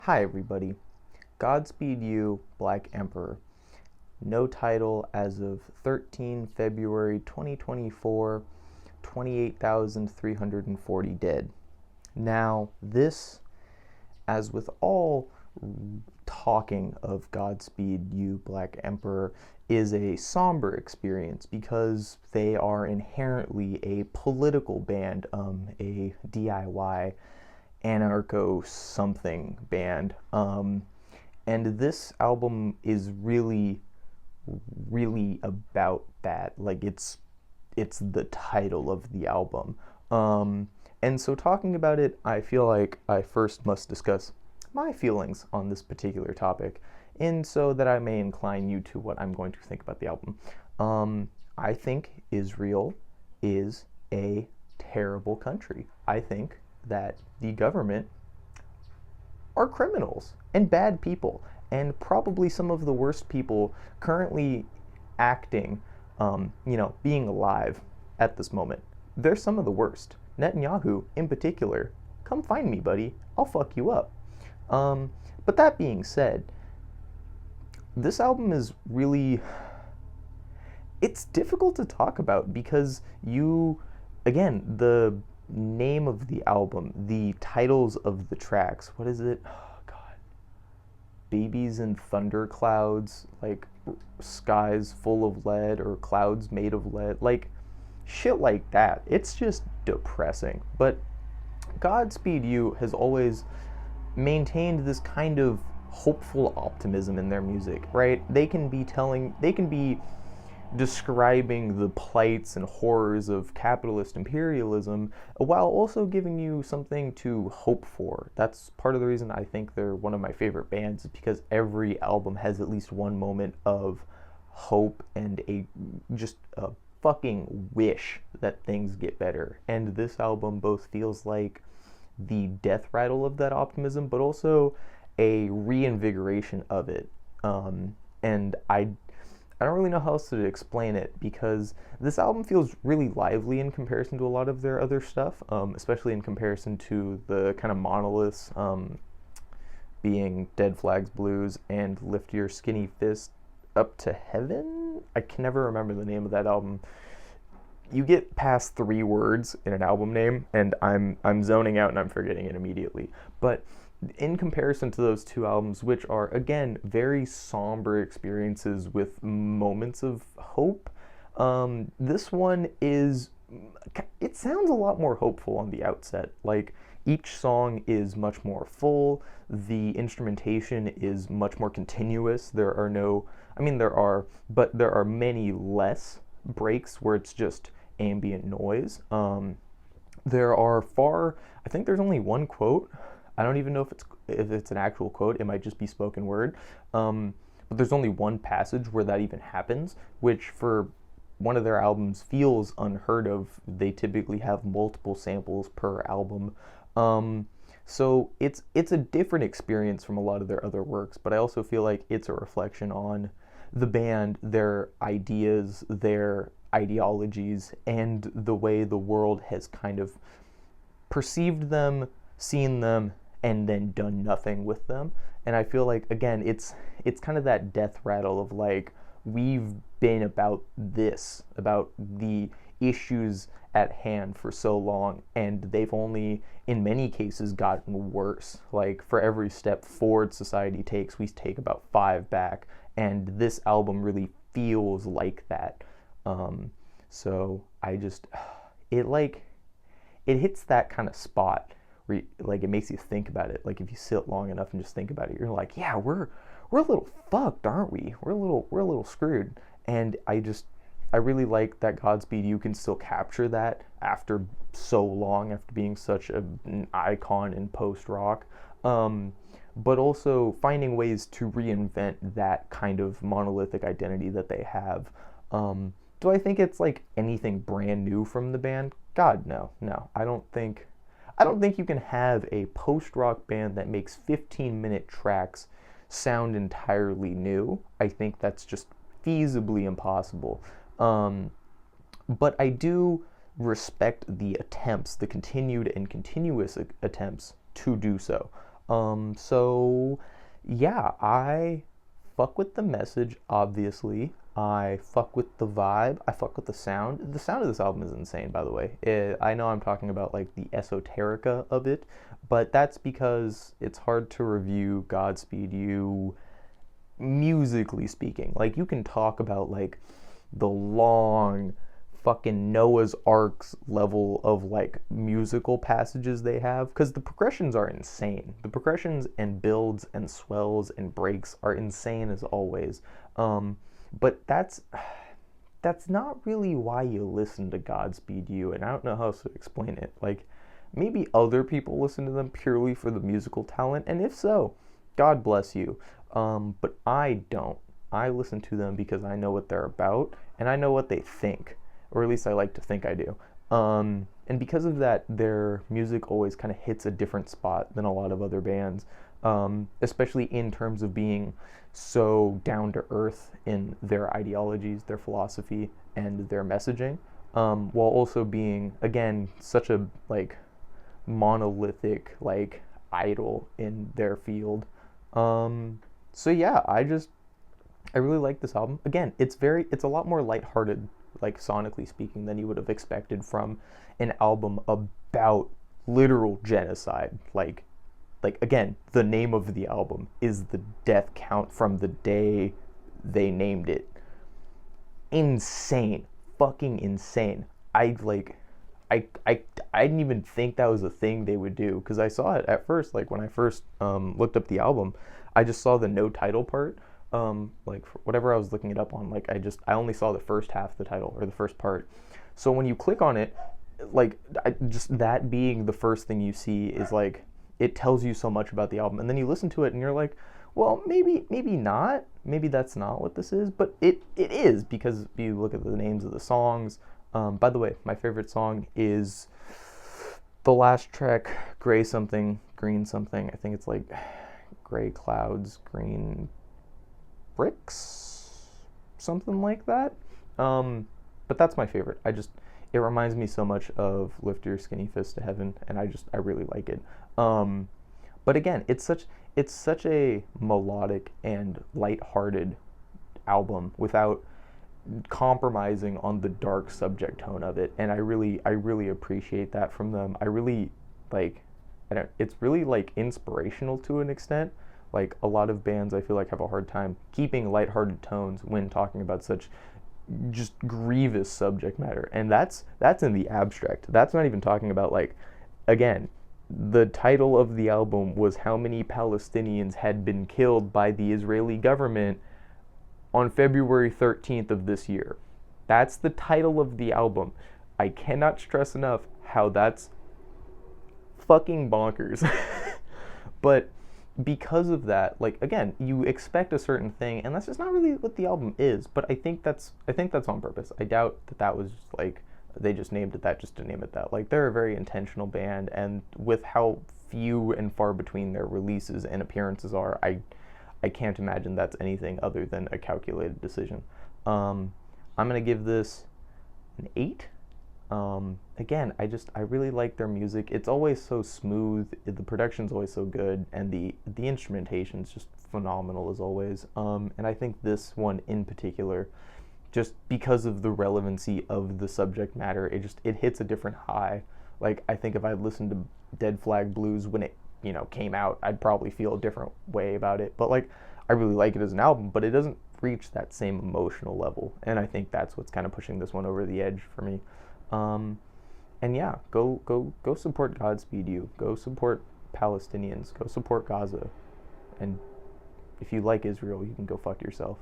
Hi everybody, Godspeed You, Black Emperor. No title as of 13 February 2024, 28,340 dead. Now, this, as with all talking of Godspeed You, Black Emperor, is a somber experience because they are inherently a political band, a DIY anarcho something band. And this album is really about that. Like it's the title of the album. And so talking about it, I feel like I first must discuss my feelings on this particular topic, and so that I may incline you to what I'm going to think about the album. I think Israel is a terrible country. I think that the government are criminals and bad people, and probably some of the worst people currently acting, being alive at this moment. They're some of the worst. Netanyahu, in particular, come find me, buddy. I'll fuck you up. But that being said, this album is really. It's difficult to talk about because again, the name of the album, the titles of the tracks, what is it? Oh, God. Babies in thunderclouds, like skies full of lead or clouds made of lead, like shit like that. It's just depressing. But Godspeed You has always maintained this kind of hopeful optimism in their music, right? They can be describing the plights and horrors of capitalist imperialism while also giving you something to hope for. That's part of the reason I think they're one of my favorite bands, is because every album has at least one moment of hope and just a fucking wish that things get better. And this album both feels like the death rattle of that optimism, but also a reinvigoration of it. And I don't really know how else to explain it, because this album feels really lively in comparison to a lot of their other stuff, especially in comparison to the kind of monoliths, being Dead Flags Blues and Lift Your Skinny Fist Up to Heaven. I can never remember the name of that album. You get past 3 words in an album name, and I'm zoning out and I'm forgetting it immediately. But in comparison to those two albums, which are, again, very somber experiences with moments of hope, this one it sounds a lot more hopeful on the outset. Like, each song is much more full, the instrumentation is much more continuous. There are many less breaks where it's just ambient noise. I think there's only one quote. I don't even know if it's an actual quote. It might just be spoken word. But there's only one passage where that even happens, which for one of their albums feels unheard of. They typically have multiple samples per album. So it's a different experience from a lot of their other works, but I also feel like it's a reflection on the band, their ideas, their ideologies, and the way the world has kind of perceived them, seen them, and then done nothing with them. And I feel like, again, it's kind of that death rattle of, like, we've been about the issues at hand for so long, and they've only in many cases gotten worse. Like, for every step forward society takes, we take about 5 back, and this album really feels like that. So I just it hits that kind of spot where, like, it makes you think about it. Like, if you sit long enough and just think about it, you're like, yeah, we're a little fucked, aren't we? We're a little screwed. And I really like that Godspeed You can still capture that after so long, after being such an icon in post rock. But also finding ways to reinvent that kind of monolithic identity that they have. Do I think it's like anything brand new from the band? God, no. I don't think you can have a post-rock band that makes 15-minute tracks sound entirely new. I think that's just feasibly impossible. But I do respect the attempts, the continued and continuous attempts to do so. So yeah, I fuck with the message, obviously. I fuck with the vibe. I fuck with the sound. The sound of this album is insane, by the way. I know I'm talking about like the esoterica of it, but that's because it's hard to review Godspeed You musically speaking. Like, you can talk about like the long fucking Noah's Arks level of like musical passages they have, because the progressions are insane. The progressions and builds and swells and breaks are insane as always. But that's not really why you listen to Godspeed You, and I don't know how else to explain it. Like, maybe other people listen to them purely for the musical talent, and if so, God bless you. But I don't. I listen to them because I know what they're about, and I know what they think, or at least I like to think I do. And because of that, their music always kind of hits a different spot than a lot of other bands, especially in terms of being so down to earth in their ideologies, their philosophy, and their messaging, while also being, again, such a like monolithic like idol in their field. So yeah, I really like this album. Again, it's a lot more lighthearted, like sonically speaking, than you would have expected from an album about literal genocide. Like again, the name of the album is the death count from the day they named it. Insane, fucking insane. I didn't even think that was a thing they would do, because I saw it at first. Like, when I first looked up the album, I just saw the no title part. Like, for whatever I was looking it up on, like, I only saw the first half of the title, or the first part. So when you click on it, like, just that being the first thing you see is like, it tells you so much about the album, and then you listen to it and you're like, well, maybe not, maybe that's not what this is, but it is, because you look at the names of the songs. By the way, my favorite song is the last track, Gray Something, Green Something. I think it's like Gray Clouds, Green Bricks, something like that. But that's my favorite. It reminds me so much of Lift Your Skinny Fist to Heaven, and I really like it. But again, it's such a melodic and lighthearted album without compromising on the dark subject tone of it, and I really appreciate that from them. I really like, it's really like inspirational to an extent. Like, a lot of bands, I feel like, have a hard time keeping lighthearted tones when talking about such just grievous subject matter, and that's in the abstract. That's not even talking about, like, again, the title of the album was how many Palestinians had been killed by the Israeli government on February 13th of this year. That's the title of the album. I cannot stress enough how that's fucking bonkers. But because of that, like, again, you expect a certain thing, and that's just not really what the album is. But I think that's on purpose. I doubt that was just like they just named it that just to name it that. Like, they're a very intentional band, and with how few and far between their releases and appearances are, I can't imagine that's anything other than a calculated decision. I'm gonna give this an 8. Again, I really like their music. It's always so smooth. The production's always so good, and the instrumentation's just phenomenal as always. And I think this one in particular, just because of the relevancy of the subject matter, it hits a different high. Like, I think if I listened to Dead Flag Blues when it came out, I'd probably feel a different way about it. But like, I really like it as an album, but it doesn't reach that same emotional level, and I think that's what's kind of pushing this one over the edge for me. And yeah, go support Godspeed You. Go support Palestinians. Go support Gaza. And if you like Israel, you can go fuck yourself.